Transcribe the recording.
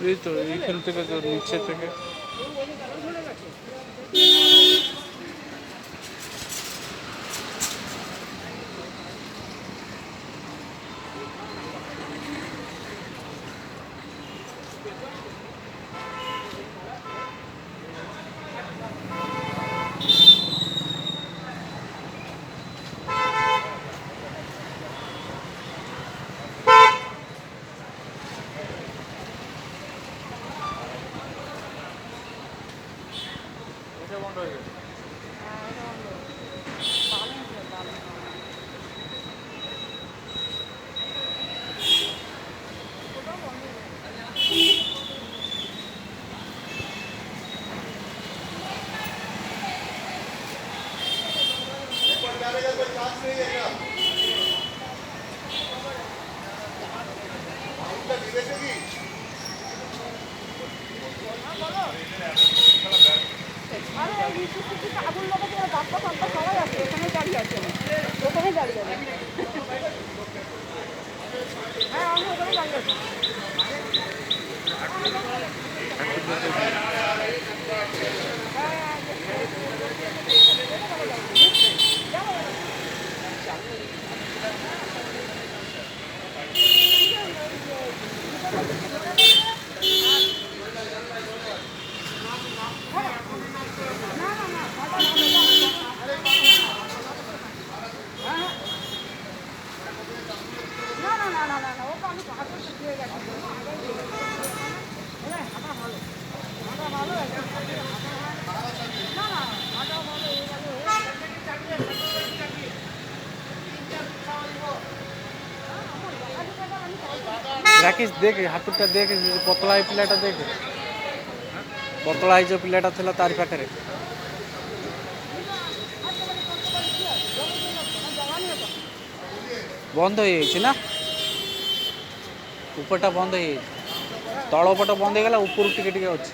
এই তো এইখান থেকে তো নিচে থেকে বন্ধ হয়ে গেছে। আগুন লাগাতে বাচ্চা বাচ্চা সবাই আছে, ওখানে দাঁড়িয়ে আছে, ওখানে দাঁড়িয়ে আছে। হ্যাঁ আমি ওখানে দাঁড়িয়ে আছি। ରାକେଶ ଦେଖେ ହାତଟା ଦେଖେ, ପତଳା ହେଇ ପିଲାଟା ଦେଖେ, ପତଳା ହେଇ ଯୋଉ ପିଲାଟା ଥିଲା ତାରି ପାଖରେ। ବନ୍ଦ ହେଇଯାଇଛି ନା, ଉପରଟା ବନ୍ଦ ହେଇଯାଇଛି, ତଳ ପଟ ବନ୍ଦ ହେଇଗଲା, ଉପରୁ ଟିକେ ଟିକେ ଅଛି।